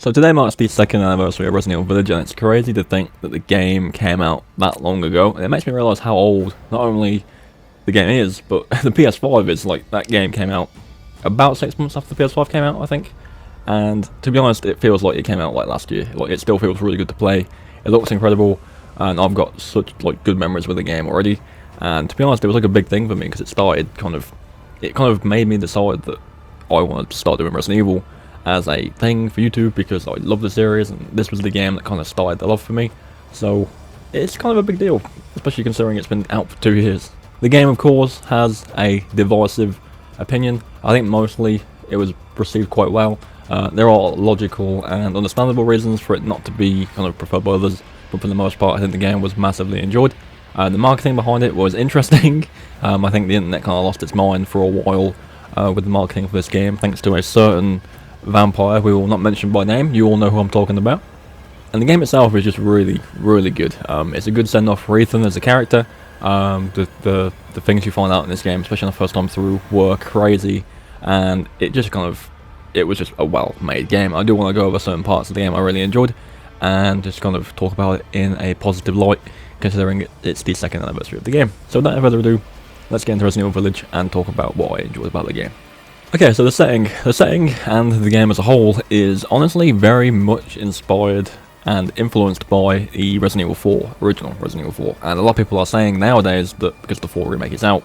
So today marks the second anniversary of Resident Evil Village, and it's crazy to think that the game came out that long ago, and it makes me realise how old not only the game is, but the PS5 is. Like, that game came out about 6 months after the PS5 came out, I think, and to be honest, it feels like it came out like last year. Like, it still feels really good to play, it looks incredible, and I've got such like good memories with the game already, and to be honest, it was like a big thing for me, because it kind of made me decide that I wanted to start doing Resident Evil as a thing for YouTube, because I love the series and this was the game that kind of started the love for me. So it's kind of a big deal, especially considering it's been out for 2 years. The game, of course, has a divisive opinion. I think mostly it was received quite well. There are logical and understandable reasons for it not to be kind of preferred by others, but for the most part I think the game was massively enjoyed. The marketing behind it was interesting. I think the internet kind of lost its mind for a while with the marketing for this game, thanks to a certain vampire we will not mention by name. You all know who I'm talking about. And the game itself is just really, really good. It's a good send-off for Ethan as a character. The things you find out in this game, especially on the first time through, were crazy, and it was just a well-made game. I do want to go over certain parts of the game I really enjoyed, and just kind of talk about it in a positive light, considering it's the second anniversary of the game. So without further ado, let's get into Resident Evil Village and talk about what I enjoyed about the game. Okay, so the setting and the game as a whole is honestly very much inspired and influenced by the Resident Evil 4, original Resident Evil 4, and a lot of people are saying nowadays that because the 4 remake is out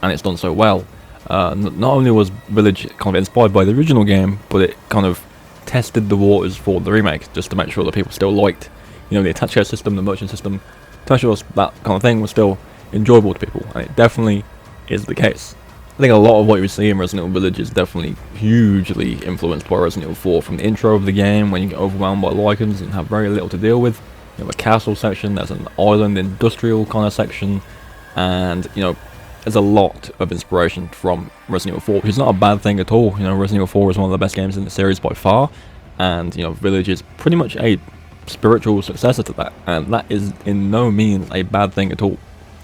and it's done so well, not only was Village kind of inspired by the original game, but it kind of tested the waters for the remake, just to make sure that people still liked, you know, the attach care system, the merchant system, to make sure that kind of thing was still enjoyable to people, and it definitely is the case. I think a lot of what you see in Resident Evil Village is definitely hugely influenced by Resident Evil 4. From the intro of the game, when you get overwhelmed by Lycans and have very little to deal with. You have a castle section, there's an island industrial kind of section, and you know, there's a lot of inspiration from Resident Evil 4, which is not a bad thing at all. You know, Resident Evil 4 is one of the best games in the series by far, and you know, Village is pretty much a spiritual successor to that, and that is in no means a bad thing at all.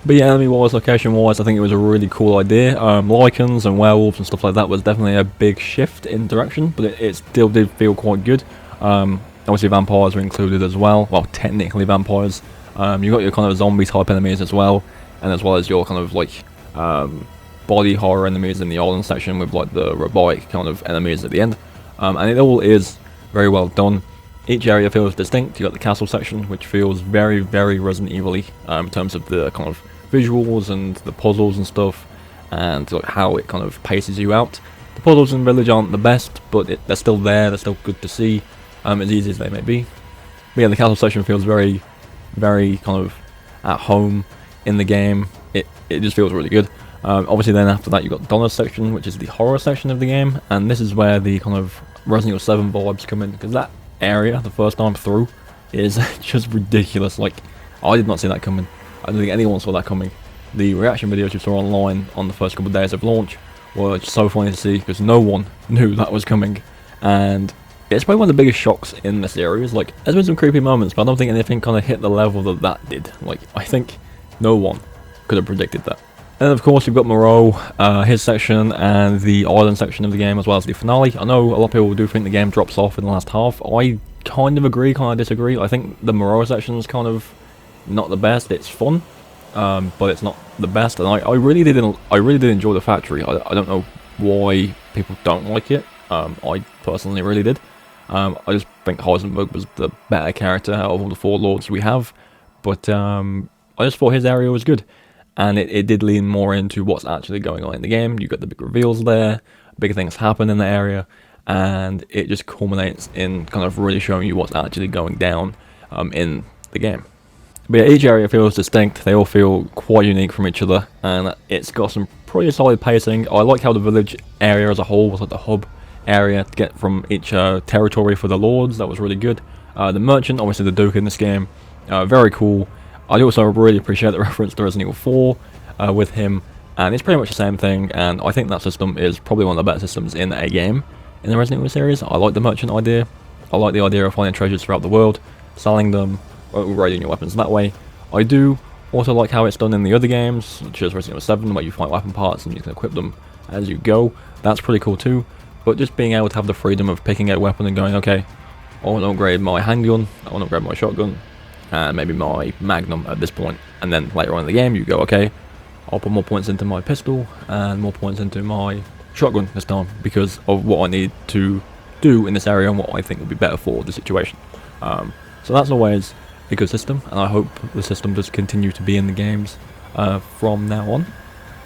But yeah, enemy-wise, location-wise, I think it was a really cool idea. Lycans and werewolves and stuff like that was definitely a big shift in direction, but it still did feel quite good. Obviously vampires are included as well. Well, technically vampires. You got your kind of zombie-type enemies as well, and as well as your kind of like body horror enemies in the island section with like the robotic kind of enemies at the end. And it all is very well done. Each area feels distinct. You got the castle section, which feels very, very Resident Evil-y in terms of the kind of visuals and the puzzles and stuff, and like how it kind of paces you out. The puzzles in Village aren't the best, but they're still there. They're still good to see, as easy as they may be. But yeah, the castle section feels very, very kind of at home in the game. It just feels really good. Obviously, then after that, you got Donna's section, which is the horror section of the game, and this is where the kind of Resident Evil 7 vibes come in, because that area the first time through is just ridiculous. Like, I did not see that coming. I don't think anyone saw that coming. The reaction videos you saw online on the first couple of days of launch were just so funny to see, because no one knew that was coming, and it's probably one of the biggest shocks in the series. Like, there's been some creepy moments, but I don't think anything kind of hit the level that did. Like, I think no one could have predicted that. And of course you've got Moreau, his section, and the island section of the game, as well as the finale. I know a lot of people do think the game drops off in the last half. I kind of agree, kind of disagree. I think the Moreau section is kind of not the best. It's fun, but it's not the best. And I really did enjoy the factory. I don't know why people don't like it. I personally really did. I just think Heisenberg was the better character out of all the 4 lords we have, but I just thought his area was good. And it did lean more into what's actually going on in the game. You got the big reveals there, bigger things happen in the area, and it just culminates in kind of really showing you what's actually going down in the game. But yeah, each area feels distinct. They all feel quite unique from each other, and it's got some pretty solid pacing. I like how the Village area as a whole was like the hub area to get from each territory for the lords. That was really good. The merchant, obviously the Duke in this game, very cool. I also really appreciate the reference to Resident Evil 4 with him, and it's pretty much the same thing, and I think that system is probably one of the better systems in a game in the Resident Evil series. I like the merchant idea. I like the idea of finding treasures throughout the world, selling them, upgrading your weapons that way. I do also like how it's done in the other games, such as Resident Evil 7, where you find weapon parts and you can equip them as you go. That's pretty cool too, but just being able to have the freedom of picking a weapon and going, okay, I want to upgrade my handgun, I want to upgrade my shotgun, and maybe my magnum at this point. And then later on in the game, you go, okay, I'll put more points into my pistol and more points into my shotgun this time because of what I need to do in this area and what I think would be better for the situation. So that's always a good system, and I hope the system does continue to be in the games from now on.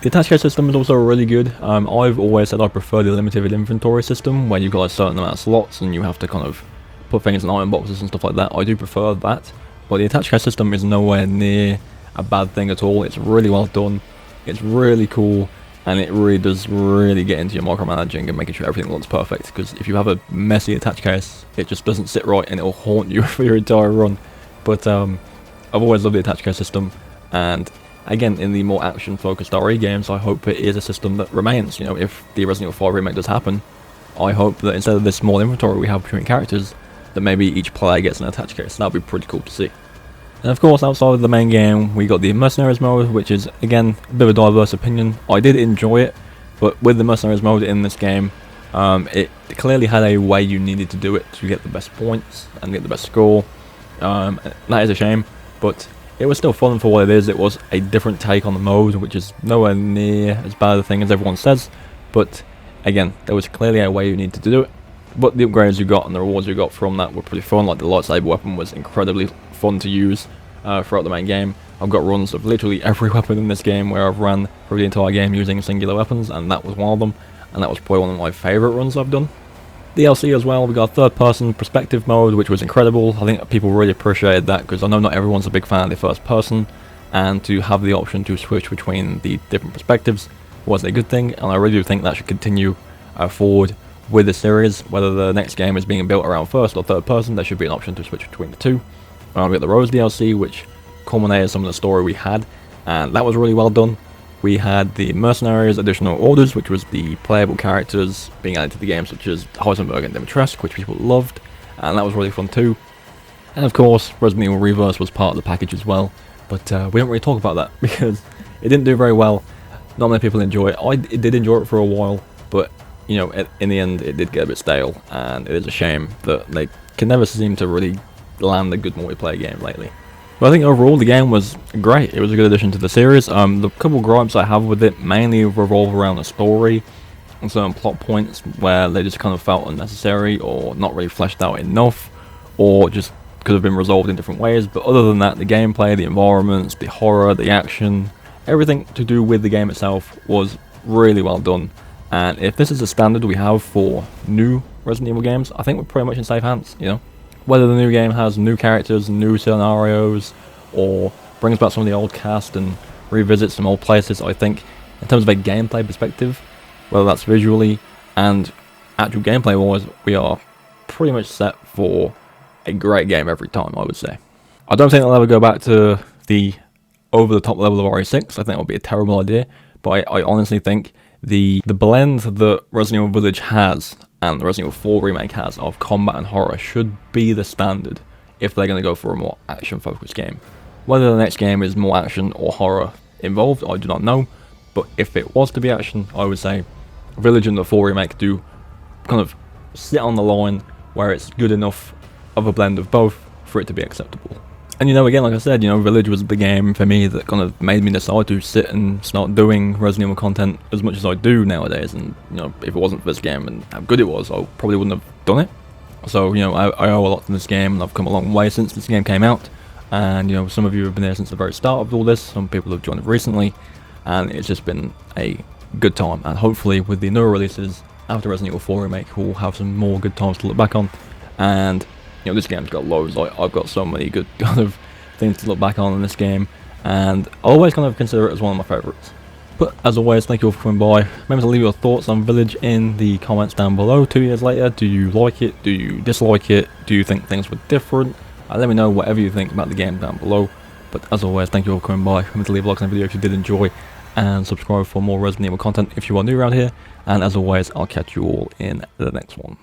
The attach case system is also really good. I've always said I prefer the limited inventory system where you've got a certain amount of slots and you have to kind of put things in iron boxes and stuff like that. I do prefer that, but the attach case system is nowhere near a bad thing at all. It's really well done, it's really cool, and it really does really get into your micromanaging and making sure everything looks perfect, because if you have a messy attach case, it just doesn't sit right and it'll haunt you for your entire run. But I've always loved the attach case system, and again, in the more action-focused RE games, I hope it is a system that remains. You know, if the Resident Evil 5 remake does happen, I hope that instead of this small inventory we have between characters, that maybe each player gets an attach case. That would be pretty cool to see. And of course, outside of the main game, we got the Mercenaries mode, which is, again, a bit of a diverse opinion. I did enjoy it, but with the Mercenaries mode in this game, it clearly had a way you needed to do it to get the best points and get the best score. That is a shame, but it was still fun for what it is. It was a different take on the mode, which is nowhere near as bad a thing as everyone says, but again, there was clearly a way you needed to do it. But the upgrades you got and the rewards you got from that were pretty fun. Like the lightsaber weapon was incredibly fun to use throughout the main game. I've got runs of literally every weapon in this game where I've ran through the entire game using singular weapons, and that was one of them, and that was probably one of my favourite runs I've done. DLC as well, we got a third person perspective mode, which was incredible. I think people really appreciated that, because I know not everyone's a big fan of the first person, and to have the option to switch between the different perspectives was a good thing, and I really do think that should continue forward with the series. Whether the next game is being built around first or third person, there should be an option to switch between the two. We got the Rose DLC, which culminated some of the story we had, and that was really well done. We had the Mercenaries additional orders, which was the playable characters being added to the game, such as Heisenberg and Dimitrescu, which people loved, and that was really fun too. And of course, Resident Evil Reverse was part of the package as well, but we don't really talk about that because it didn't do very well. Not many people enjoy it. I did enjoy it for a while, but you know, in the end, it did get a bit stale, and it is a shame that they can never seem to really land a good multiplayer game lately. But I think overall the game was great. It was a good addition to the series. The couple gripes I have with it mainly revolve around the story and certain plot points where they just kind of felt unnecessary or not really fleshed out enough, or just could have been resolved in different ways. But other than that, the gameplay, the environments, the horror, the action, everything to do with the game itself was really well done. And if this is the standard we have for new Resident Evil games, I think we're pretty much in safe hands, you know? Whether the new game has new characters, new scenarios, or brings back some of the old cast and revisits some old places, I think in terms of a gameplay perspective, whether that's visually and actual gameplay wise, we are pretty much set for a great game every time, I would say. I don't think they'll ever go back to the over-the-top level of RE6. I think that would be a terrible idea, but I honestly think the blend that Resident Evil Village has and the Resident Evil 4 remake has of combat and horror should be the standard if they're going to go for a more action-focused game. Whether the next game is more action or horror involved, I do not know, but if it was to be action, I would say Village and the 4 remake do kind of sit on the line where it's good enough of a blend of both for it to be acceptable. And you know, again, like I said, you know, Village was the game for me that kind of made me decide to sit and start doing Resident Evil content as much as I do nowadays. And, you know, if it wasn't for this game and how good it was, I probably wouldn't have done it. So, you know, I owe a lot to this game, and I've come a long way since this game came out. And, you know, some of you have been there since the very start of all this, some people have joined it recently, and it's just been a good time. And hopefully with the newer releases after Resident Evil 4 remake, we'll have some more good times to look back on. And you know, this game's got loads. I've got so many good kind of things to look back on in this game, and I always kind of consider it as one of my favourites. But as always, thank you all for coming by. Remember to leave your thoughts on Village in the comments down below. 2 years later, do you like it? Do you dislike it? Do you think things were different? Let me know whatever you think about the game down below. But as always, thank you all for coming by. Remember to leave a like on the video if you did enjoy, and subscribe for more Resident Evil content if you are new around here. And as always, I'll catch you all in the next one.